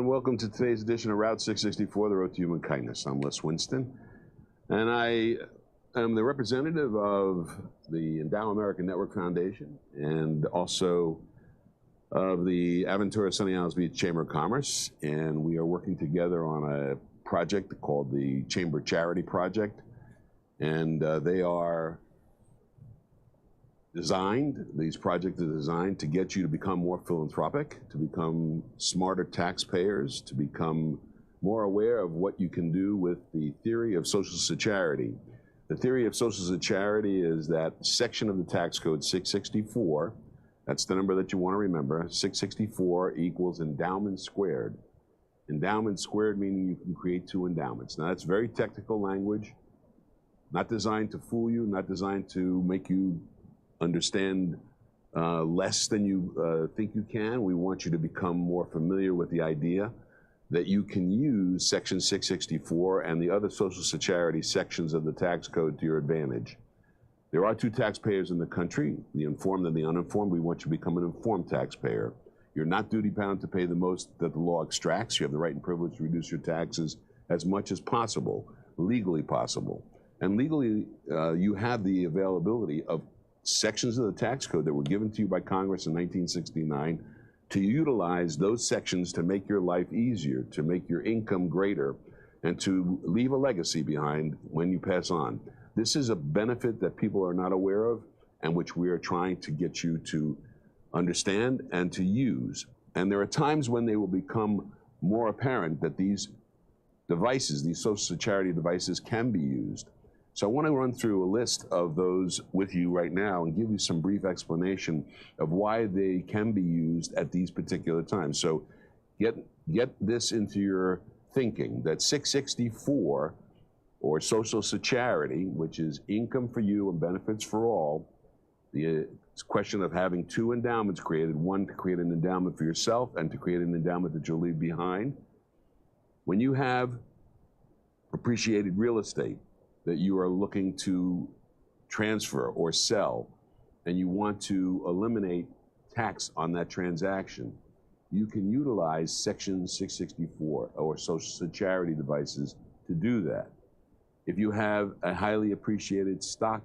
and welcome to today's edition of Route 664, the Road to Human Kindness. I'm Les Winston, and I am the representative of the Endow American Network Foundation and also of the Aventura Sunny Isles Beach Chamber of Commerce, and we are working together on a project called the Chamber Charity Project, and they are these projects are designed to get you to become more philanthropic, to become smarter taxpayers, to become more aware of what you can do with the theory of social charity. The theory of social charity is that section of the tax code 664, that's the number that you want to remember, 664 equals endowment squared. Endowment squared meaning you can create two endowments. Now that's very technical language, not designed to fool you, not designed to make you understand less than you think you can. We want you to become more familiar with the idea that you can use Section 664 and the other social charity sections of the tax code to your advantage. There are two taxpayers in the country, the informed and the uninformed. We want you to become an informed taxpayer. You're not duty-bound to pay the most that the law extracts. You have the right and privilege to reduce your taxes as much as possible, legally possible. And legally, you have the availability of sections of the tax code that were given to you by Congress in 1969 to utilize those sections to make your life easier, to make your income greater, and to leave a legacy behind when you pass on. This is a benefit that people are not aware of and which we are trying to get you to understand and to use. And there are times when they will become more apparent that these devices, these social charity devices, can be used. So I want to run through a list of those with you right now and give you some brief explanation of why they can be used at these particular times. So get this into your thinking, that 664, or social charity, which is income for you and benefits for all, the question of having two endowments created, one to create an endowment for yourself and to create an endowment that you'll leave behind. When you have appreciated real estate that you are looking to transfer or sell, and you want to eliminate tax on that transaction, you can utilize Section 664 or social charity devices to do that. If you have a highly appreciated stock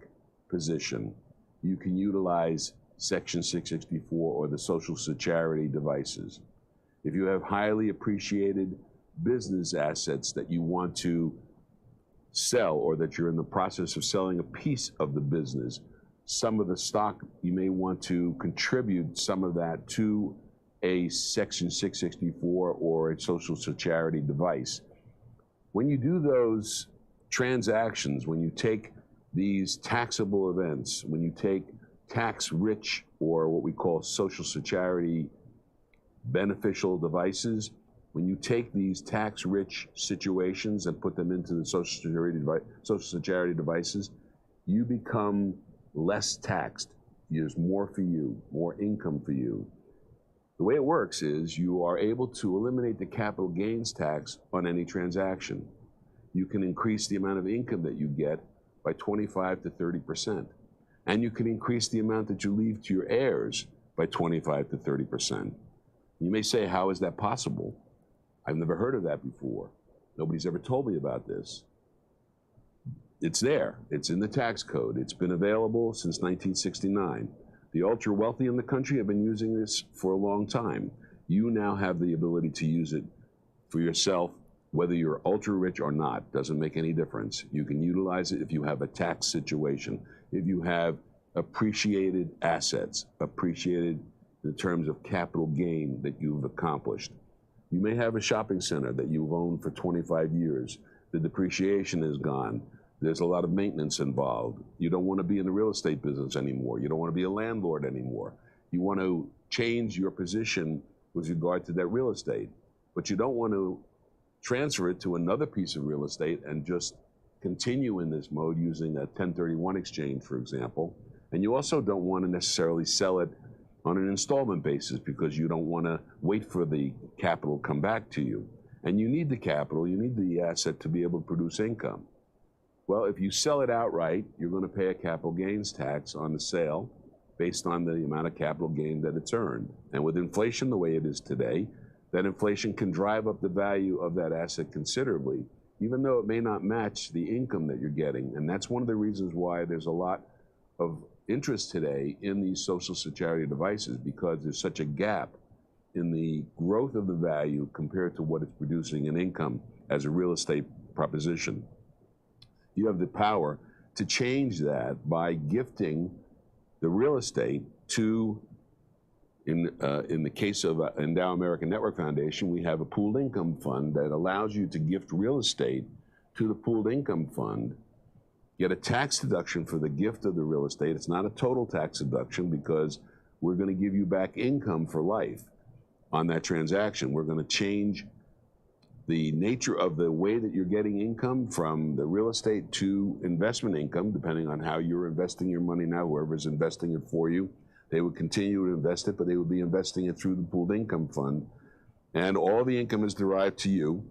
position, you can utilize Section 664 or the social charity devices. If you have highly appreciated business assets that you want to sell, or that you're in the process of selling a piece of the business, some of the stock, you may want to contribute some of that to a Section 664 or a social charity device. When you do those transactions, when you take these taxable events, when you take tax-rich or what we call social charity beneficial devices, when you take these tax-rich situations and put them into the social charity devices, you become less taxed. There's more for you, more income for you. The way it works is you are able to eliminate the capital gains tax on any transaction. You can increase the amount of income that you get by 25 to 30%. And you can increase the amount that you leave to your heirs by 25 to 30%. You may say, how is that possible? I've never heard of that before. Nobody's ever told me about this. It's there. It's in the tax code. It's been available since 1969. The ultra wealthy in the country have been using this for a long time. You now have the ability to use it for yourself, whether you're ultra rich or not. Doesn't make any difference. You can utilize it if you have a tax situation, if you have appreciated assets, appreciated in terms of capital gain that you've accomplished. You may have a shopping center that you've owned for 25 years. The depreciation is gone. There's a lot of maintenance involved. You don't want to be in the real estate business anymore. You don't want to be a landlord anymore. You want to change your position with regard to that real estate, but you don't want to transfer it to another piece of real estate and just continue in this mode using a 1031 exchange, for example. And you also don't want to necessarily sell it on an installment basis because you don't want to wait for the capital to come back to you. And you need the capital, you need the asset to be able to produce income. Well, if you sell it outright, you're going to pay a capital gains tax on the sale based on the amount of capital gain that it's earned. And with inflation the way it is today, that inflation can drive up the value of that asset considerably, even though it may not match the income that you're getting. And that's one of the reasons why there's a lot of interest today in these social security devices, because there's such a gap in the growth of the value compared to what it's producing in income as a real estate proposition. You have the power to change that by gifting the real estate to, in the case of Endow American Network Foundation, we have a pooled income fund that allows you to gift real estate to the pooled income fund, get a tax deduction for the gift of the real estate. It's not a total tax deduction because we're going to give you back income for life on that transaction. We're going to change the nature of the way that you're getting income from the real estate to investment income, depending on how you're investing your money now. Whoever's investing it for you, they would continue to invest it, but they would be investing it through the pooled income fund. And all the income is derived to you.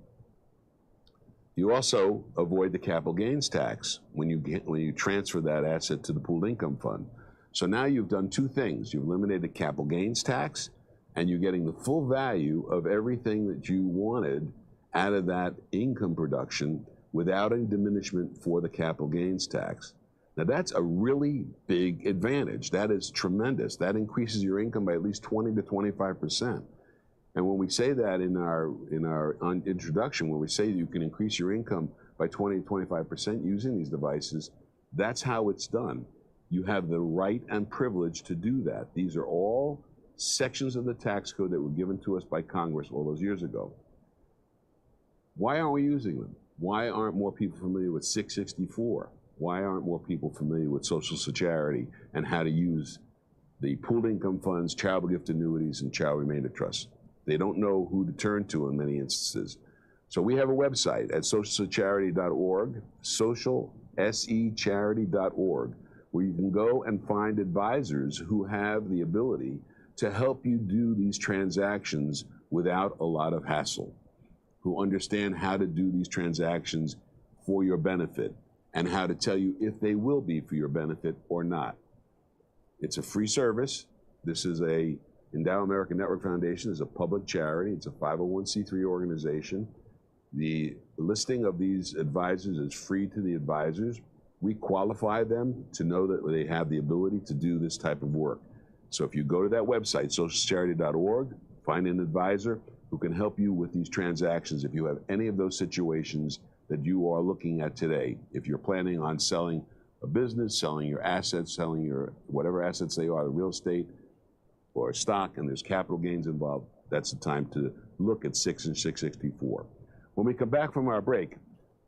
You also avoid the capital gains tax when you transfer that asset to the pooled income fund. So now you've done two things. You've eliminated capital gains tax, and you're getting the full value of everything that you wanted out of that income production without any diminishment for the capital gains tax. Now that's a really big advantage. That is tremendous. That increases your income by at least 20 to 25%. And when we say that in our introduction, when we say you can increase your income by 20 to 25% using these devices, that's how it's done. You have the right and privilege to do that. These are all sections of the tax code that were given to us by Congress all those years ago. Why aren't we using them? Why aren't more people familiar with 664? Why aren't more people familiar with Social Security and how to use the pooled income funds, charitable gift annuities, and child remainder trusts? They don't know who to turn to in many instances. So we have a website at socialsecharity.org, socialsecharity.org, where you can go and find advisors who have the ability to help you do these transactions without a lot of hassle, who understand how to do these transactions for your benefit and how to tell you if they will be for your benefit or not. It's a free service. This is Endow American Network Foundation is a public charity. It's a 501c3 organization. The listing of these advisors is free to the advisors. We qualify them to know that they have the ability to do this type of work. So if you go to that website, socialsecharity.org, find an advisor who can help you with these transactions if you have any of those situations that you are looking at today. If you're planning on selling a business, selling your assets, selling your whatever assets they are, the real estate or stock, and there's capital gains involved, that's the time to look at 6 and 664. When we come back from our break,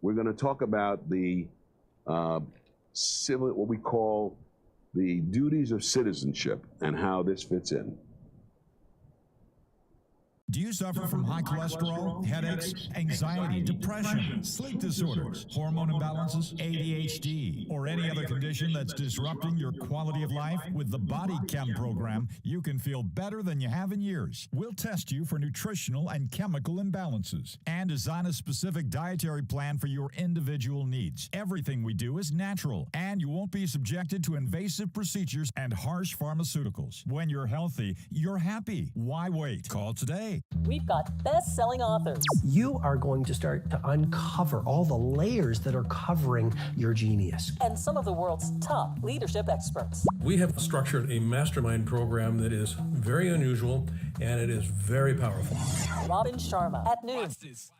we're going to talk about the what we call the duties of citizenship and how this fits in. Do you suffer from high cholesterol, headaches, anxiety, depression, sleep disorders, hormone imbalances, ADHD, or any other condition that's disrupting your quality of life? With the Body Chem program, you can feel better than you have in years. We'll test you for nutritional and chemical imbalances and design a specific dietary plan for your individual needs. Everything we do is natural, and you won't be subjected to invasive procedures and harsh pharmaceuticals. When you're healthy, you're happy. Why wait? Call today. We've got best-selling authors. You are going to start to uncover all the layers that are covering your genius. And some of the world's top leadership experts. We have structured a mastermind program that is very unusual, and it is very powerful. Robin Sharma at noon.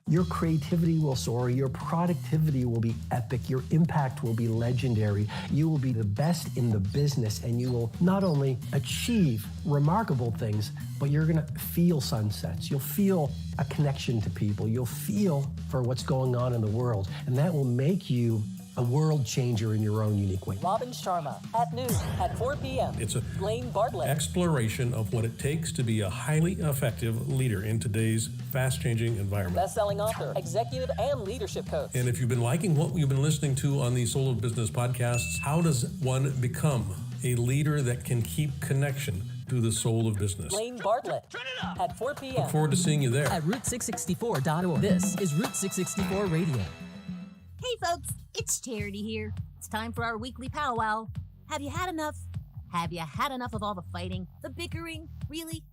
Your creativity will soar, your productivity will be epic, your impact will be legendary, you will be the best in the business, and you will not only achieve remarkable things, but you're going to feel sunsets. You'll feel a connection to people. You'll feel for what's going on in the world, and that will make you a world changer in your own unique way. Robin Sharma at noon at 4 p.m. It's a Blaine Bartlett. Exploration of what it takes to be a highly effective leader in today's fast-changing environment. Best-selling author, executive, and leadership coach. And if you've been liking what you've been listening to on these Soul of Business podcasts, how does one become a leader that can keep connection to the soul of business? Blaine Bartlett at 4 p.m. Look forward to seeing you there. At Route664.org. This is Route 664 Radio. Hey folks, it's Charity here. It's time for our weekly powwow. Have you had enough? Have you had enough of all the fighting, the bickering? Really?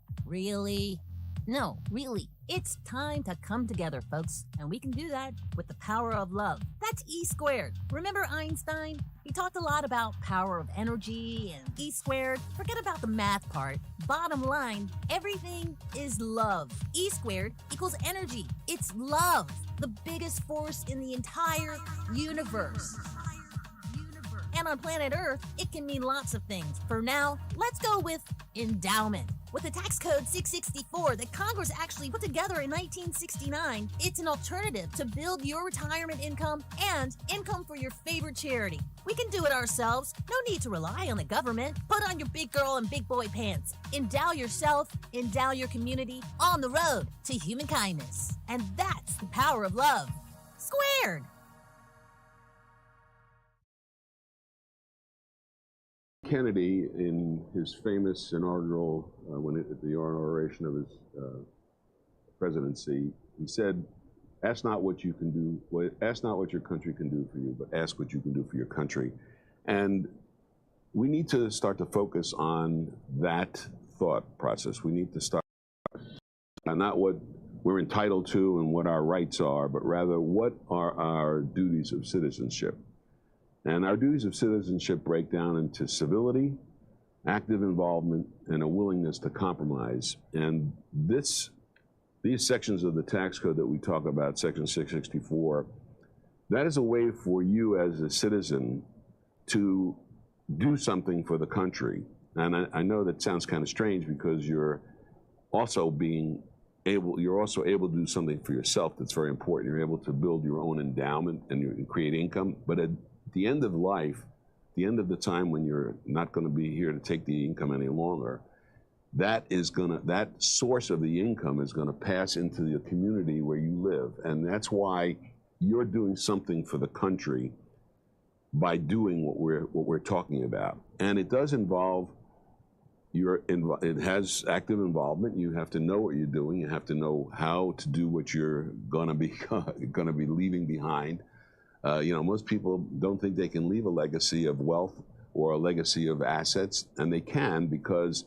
No, really, it's time to come together, folks. And we can do that with the power of love. That's E squared. Remember Einstein? He talked a lot about power of energy and E squared. Forget about the math part. Bottom line, everything is love. E squared equals energy. It's love, the biggest force in the entire universe. And on planet Earth, it can mean lots of things. For now, let's go with endowment. With the tax code 664 that Congress actually put together in 1969, it's an alternative to build your retirement income and income for your favorite charity. We can do it ourselves. No need to rely on the government. Put on your big girl and big boy pants. Endow yourself, endow your community on the road to human kindness. And that's the power of love. Squared. Kennedy, in his famous inaugural, the inauguration of his presidency, he said, "Ask not what you can do, ask not what your country can do for you, but ask what you can do for your country." And we need to start to focus on that thought process. We need to start not what we're entitled to and what our rights are, but rather what are our duties of citizenship. And our duties of citizenship break down into civility, active involvement, and a willingness to compromise. And these sections of the tax code that we talk about, section 664, that is a way for you as a citizen to do something for the country. And I know that sounds kind of strange because you're also able to do something for yourself that's very important. You're able to build your own endowment and create income. But at the end of life, the end of the time when you're not going to be here to take the income any longer, that source of the income is going to pass into the community where you live. And that's why you're doing something for the country by doing what we're talking about. And it does involve it has active involvement. You have to know what you're doing. You have to know how to do what you're going to be leaving behind. Most people don't think they can leave a legacy of wealth or a legacy of assets, and they can, because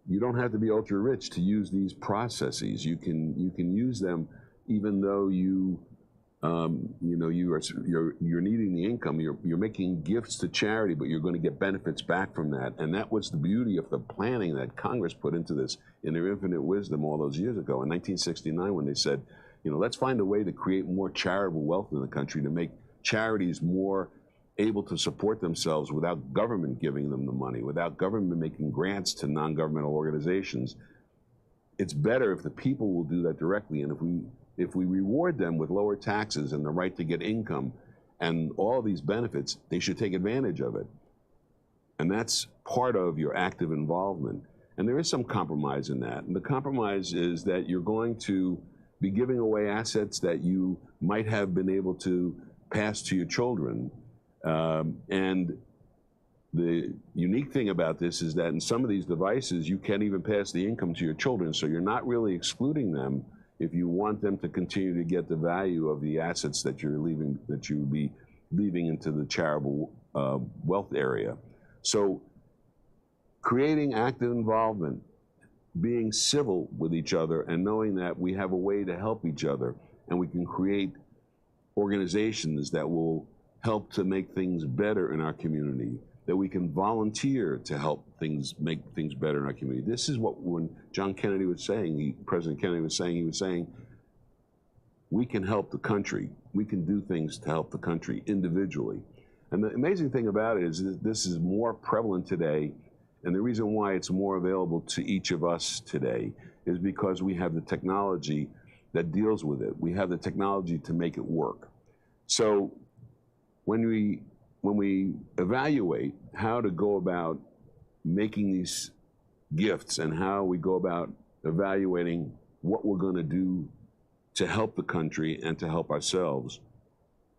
you don't have to be ultra rich to use these processes. You can use them even though you're needing the income. You're making gifts to charity, but you're going to get benefits back from that. And that was the beauty of the planning that Congress put into this in their infinite wisdom all those years ago in 1969, when they said, let's find a way to create more charitable wealth in the country, to make charities more able to support themselves without government giving them the money, without government making grants to non-governmental organizations. It's better if the people will do that directly. And if we reward them with lower taxes and the right to get income and all these benefits, they should take advantage of it. And that's part of your active involvement. And there is some compromise in that. And the compromise is that you're going to be giving away assets that you might have been able to pass to your children. And the unique thing about this is that in some of these devices, you can't even pass the income to your children. So you're not really excluding them if you want them to continue to get the value of the assets that you would be leaving into the charitable wealth area. So creating active involvement, being civil with each other, and knowing that we have a way to help each other, and we can create organizations that will help to make things better in our community, that we can volunteer to help make things better in our community. This is what, when John Kennedy was saying, President Kennedy was saying, we can help the country. We can do things to help the country individually. And the amazing thing about it is that this is more prevalent today. And the reason why it's more available to each of us today is because we have the technology that deals with it. We have the technology to make it work. So when we evaluate how to go about making these gifts and how we go about evaluating what we're going to do to help the country and to help ourselves,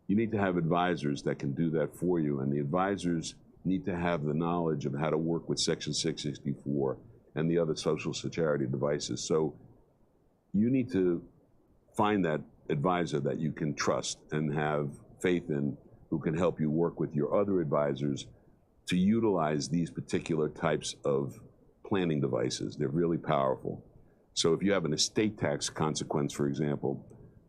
you need to have advisors that can do that for you. And the advisors need to have the knowledge of how to work with Section 664 and the other social security devices. So you need to find that advisor that you can trust and have faith in, who can help you work with your other advisors to utilize these particular types of planning devices. They're really powerful. So if you have an estate tax consequence, for example,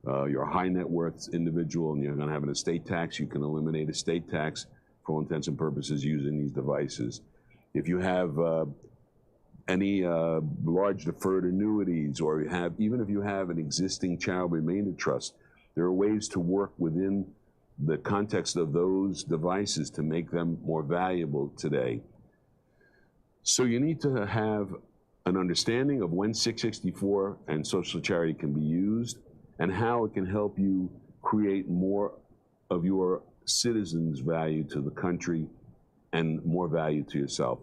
you're a high net worth individual and you're going to have an estate tax, you can eliminate estate tax for all intents and purposes using these devices. If you have any large deferred annuities, or even if you have an existing child remainder trust, there are ways to work within the context of those devices to make them more valuable today. So you need to have an understanding of when 664 and Social Security can be used and how it can help you create more of your citizens' value to the country and more value to yourself.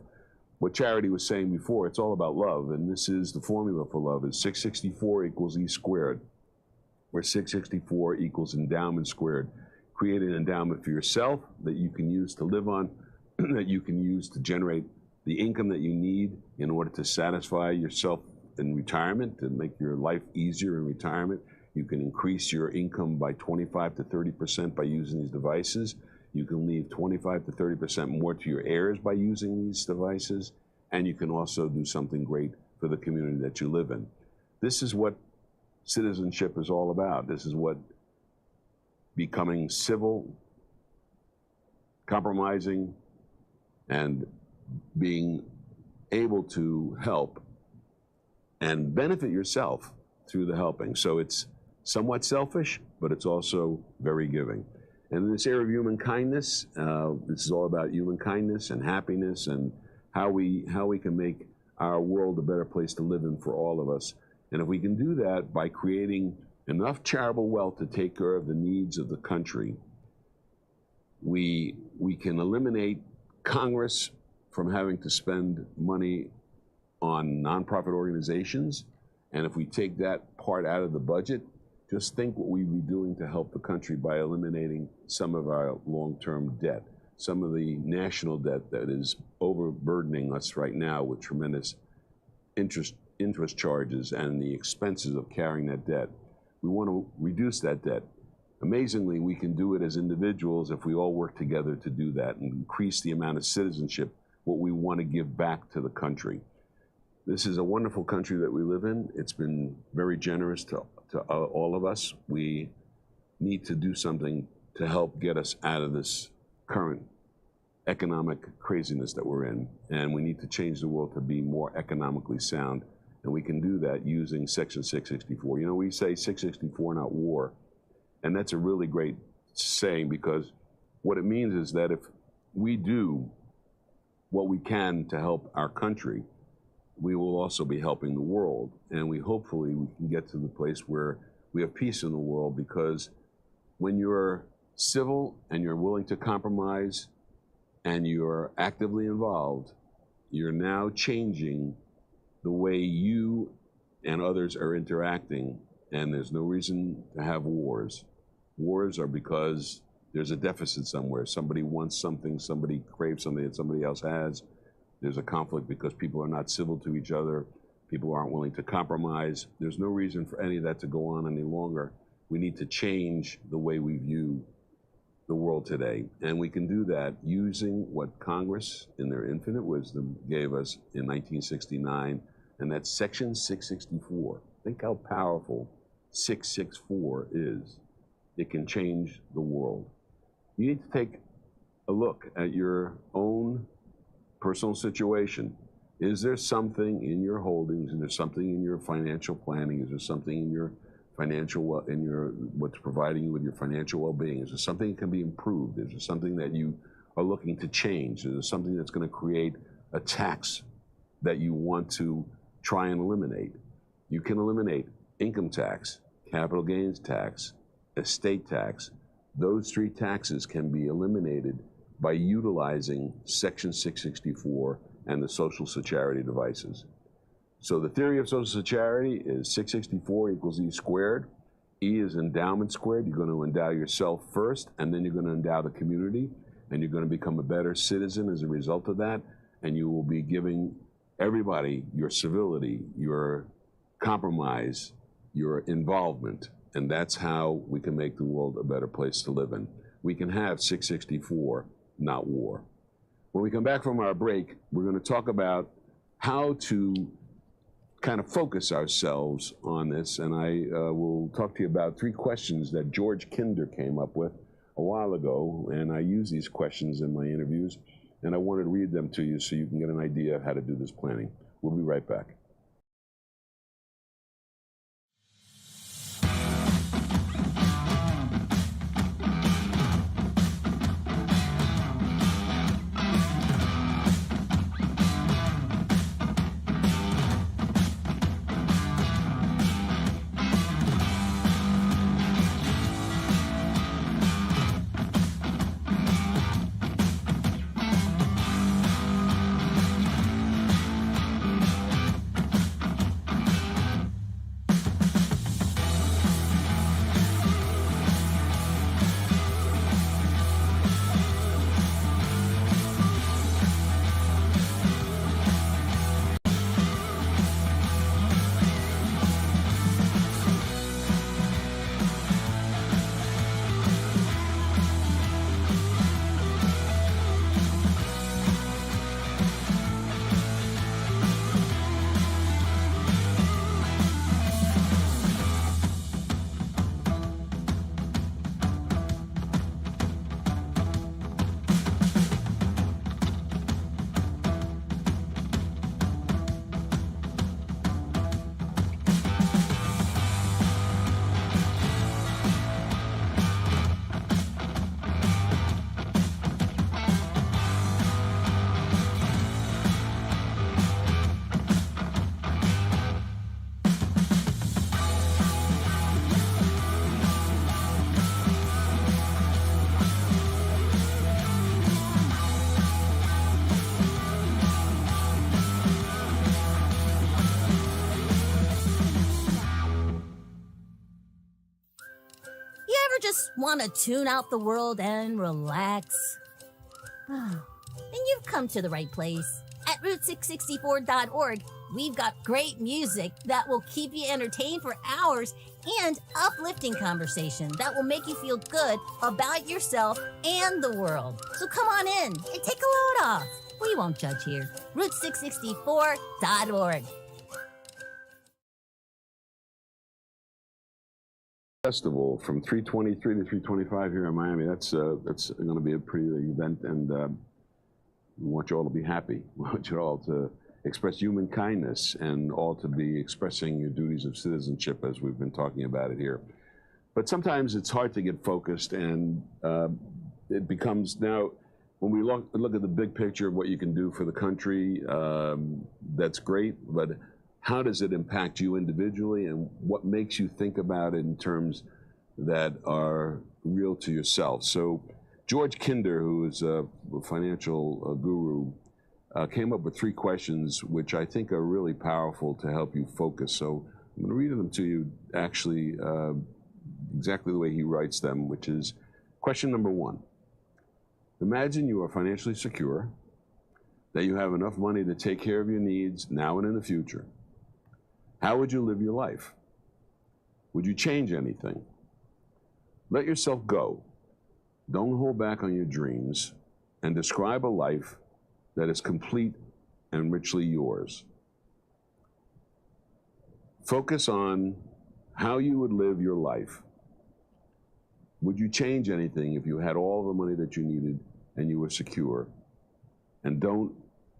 What Charity was saying before, it's all about love, and this is the formula for love, is 664 equals E squared, where 664 equals endowment squared. Create an endowment for yourself that you can use to live on, that you can use to generate the income that you need in order to satisfy yourself in retirement, to make your life easier in retirement. You can increase your income by 25 to 30% by using these devices. You can leave 25 to 30% more to your heirs by using these devices, and you can also do something great for the community that you live in. This is what citizenship is all about. This is what becoming civil, compromising, and being able to help and benefit yourself through the helping. So it's somewhat selfish, but it's also very giving. And in this area of human kindness, this is all about human kindness and happiness and how we can make our world a better place to live in for all of us. And if we can do that by creating enough charitable wealth to take care of the needs of the country, we can eliminate Congress from having to spend money on nonprofit organizations. And if we take that part out of the budget, just think what we'd be doing to help the country by eliminating some of our long-term debt, some of the national debt that is overburdening us right now with tremendous interest charges and the expenses of carrying that debt. We want to reduce that debt. Amazingly, we can do it as individuals if we all work together to do that and increase the amount of citizenship, what we want to give back to the country. This is a wonderful country that we live in. It's been very generous to all of us. We need to do something to help get us out of this current economic craziness that we're in. And we need to change the world to be more economically sound. And we can do that using Section 664. You know, we say 664, not war. And that's a really great saying, because what it means is that if we do what we can to help our country, we will also be helping the world. And hopefully we can get to the place where we have peace in the world, because when you're civil and you're willing to compromise and you're actively involved, you're now changing the way you and others are interacting, and there's no reason to have wars. Wars are because there's a deficit somewhere. Somebody wants something, somebody craves something that somebody else has. There's a conflict because people are not civil to each other. People aren't willing to compromise. There's no reason for any of that to go on any longer. We need to change the way we view the world today. And we can do that using what Congress, in their infinite wisdom, gave us in 1969, and that's Section 664. Think how powerful 664 is. It can change the world. You need to take a look at your own personal situation. Is there something in your holdings? Is there something in your financial planning? Is there something in your what's providing you with your financial well-being? Is there something that can be improved? Is there something that you are looking to change? Is there something that's going to create a tax that you want to try and eliminate? You can eliminate income tax, capital gains tax, estate tax. Those three taxes can be eliminated by utilizing Section 664 and the Social Security devices. So the theory of Social Security is 664 equals E squared. E is endowment squared. You're going to endow yourself first, and then you're going to endow the community, and you're going to become a better citizen as a result of that, and you will be giving everybody your civility, your compromise, your involvement, and that's how we can make the world a better place to live in. We can have 664, not war. When we come back from our break, we're going to talk about how to kind of focus ourselves on this, and I will talk to you about 3 questions that George Kinder came up with a while ago, and I use these questions in my interviews, and I wanted to read them to you so you can get an idea of how to do this planning. We'll be right back. Just want to tune out the world and relax? Then you've come to the right place. At Route664.org, we've got great music that will keep you entertained for hours and uplifting conversation that will make you feel good about yourself and the world. So come on in and take a load off. We won't judge here. Route664.org. Festival from 323 to 325 here in Miami. That's going to be a pretty big event, and we want you all to be happy. We want you all to express human kindness and all to be expressing your duties of citizenship as we've been talking about it here. But sometimes it's hard to get focused, and it becomes now, when we look at the big picture of what you can do for the country, that's great, but how does it impact you individually, and what makes you think about it in terms that are real to yourself? So George Kinder, who is a financial guru, came up with 3 questions which I think are really powerful to help you focus. So I'm going to read them to you actually exactly the way he writes them, which is question number 1. Imagine you are financially secure, that you have enough money to take care of your needs now and in the future. How would you live your life? Would you change anything? Let yourself go. Don't hold back on your dreams, and describe a life that is complete and richly yours. Focus on how you would live your life. Would you change anything if you had all the money that you needed and you were secure? And don't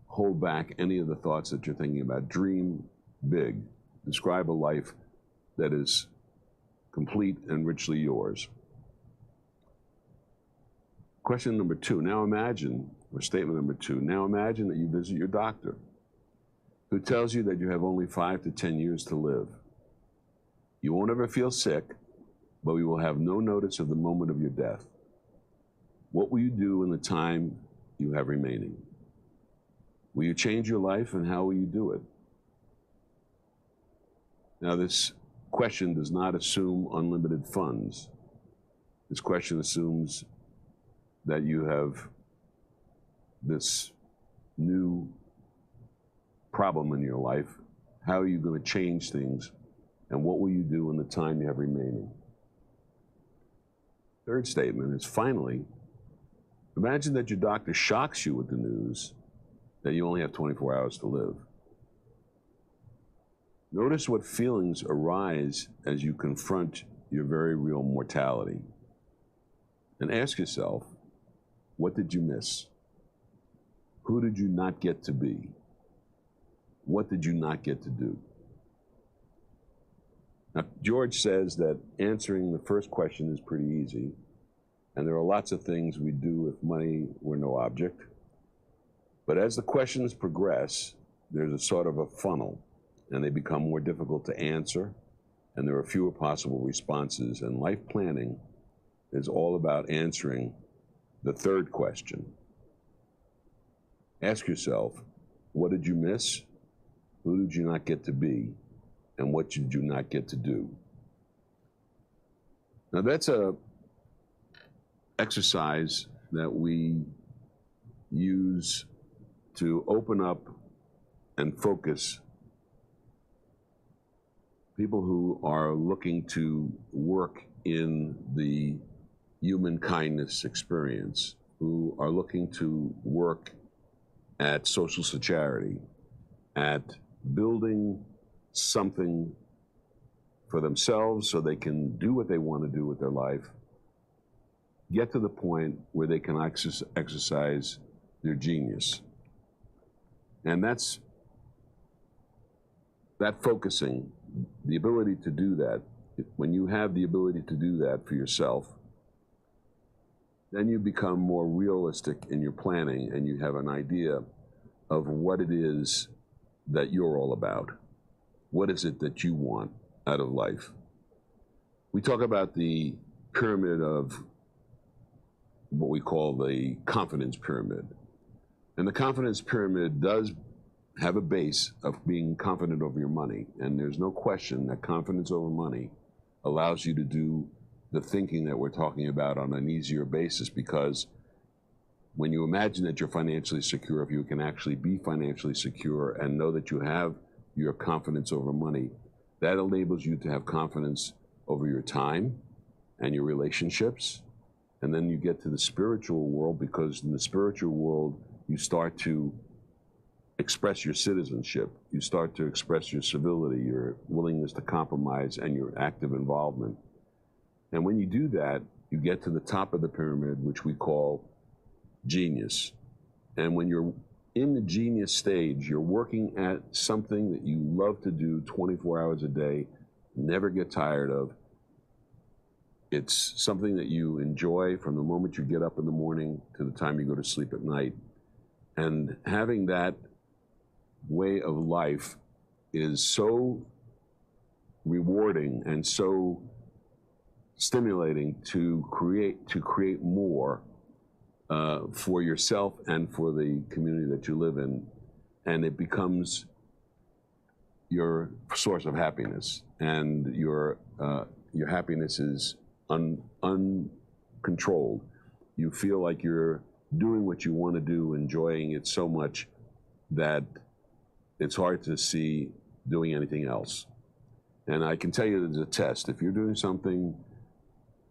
hold back any of the thoughts that you're thinking about. Dream big. Describe a life that is complete and richly yours. Question number 2. Now imagine, or statement number 2, now imagine that you visit your doctor, who tells you that you have only 5 to 10 years to live. You won't ever feel sick, but you will have no notice of the moment of your death. What will you do in the time you have remaining? Will you change your life, and how will you do it? Now, this question does not assume unlimited funds. This question assumes that you have this new problem in your life. How are you going to change things, and what will you do in the time you have remaining? Third statement is, finally, imagine that your doctor shocks you with the news that you only have 24 hours to live. Notice what feelings arise as you confront your very real mortality. And ask yourself, what did you miss? Who did you not get to be? What did you not get to do? Now, George says that answering the first question is pretty easy, and there are lots of things we'd do if money were no object. But as the questions progress, there's a sort of a funnel, and they become more difficult to answer, and there are fewer possible responses. And life planning is all about answering the third question. Ask yourself, what did you miss? Who did you not get to be? And what did you not get to do? Now that's a exercise that we use to open up and focus people who are looking to work in the human kindness experience, who are looking to work at social charity, at building something for themselves so they can do what they want to do with their life, get to the point where they can exercise their genius. And that's that focusing, the ability to do that. When you have the ability to do that for yourself, then you become more realistic in your planning and you have an idea of what it is that you're all about. What is it that you want out of life? We talk about the pyramid of what we call the confidence pyramid. And the confidence pyramid does have a base of being confident over your money. And there's no question that confidence over money allows you to do the thinking that we're talking about on an easier basis, because when you imagine that you're financially secure, if you can actually be financially secure and know that you have your confidence over money, that enables you to have confidence over your time and your relationships. And then you get to the spiritual world, because in the spiritual world, you start to express your citizenship. You start to express your civility, your willingness to compromise, and your active involvement. And when you do that, you get to the top of the pyramid, which we call genius. And when you're in the genius stage, you're working at something that you love to do 24 hours a day, never get tired of. It's something that you enjoy from the moment you get up in the morning to the time you go to sleep at night. And having that way of life is so rewarding and so stimulating to create more for yourself and for the community that you live in. And it becomes your source of happiness. And your happiness is uncontrolled. You feel like you're doing what you want to do, enjoying it so much that it's hard to see doing anything else. And I can tell you there's a test. If you're doing something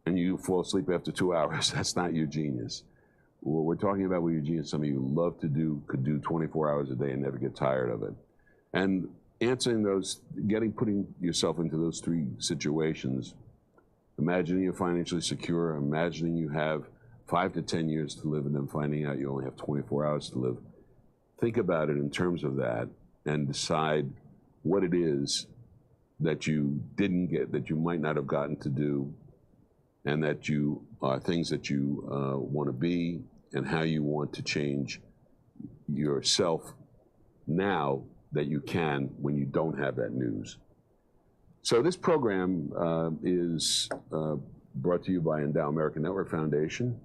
and you fall asleep after 2 hours, that's not your genius. What we're talking about with your genius, something you love to do, could do 24 hours a day and never get tired of it. And answering those, putting yourself into those three situations, imagining you're financially secure, imagining you have 5 to 10 years to live, and then finding out you only have 24 hours to live. Think about it in terms of that and decide what it is that you didn't get, that you might not have gotten to do, and that you are things that you want to be, and how you want to change yourself now that you can when you don't have that news. So this program is brought to you by Endow American Network Foundation,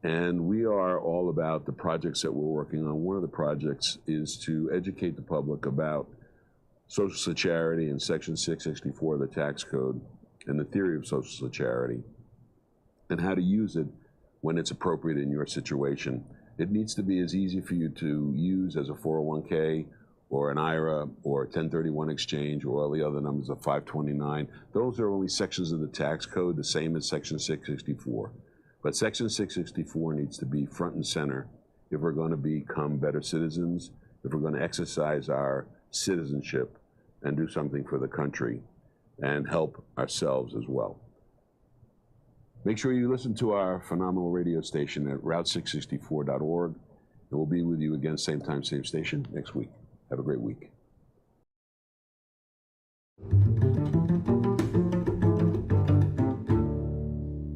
and we are all about the projects that we're working on. One of the projects is to educate the public about social charity and Section 664 of the tax code and the theory of social charity and how to use it when it's appropriate in your situation. It needs to be as easy for you to use as a 401k or an IRA or a 1031 exchange or all the other numbers of 529. Those are only sections of the tax code, the same as Section 664. But Section 664 needs to be front and center if we're going to become better citizens, if we're going to exercise our citizenship and do something for the country and help ourselves as well. Make sure you listen to our phenomenal radio station at route664.org, and we'll be with you again, same time, same station, next week. Have a great week.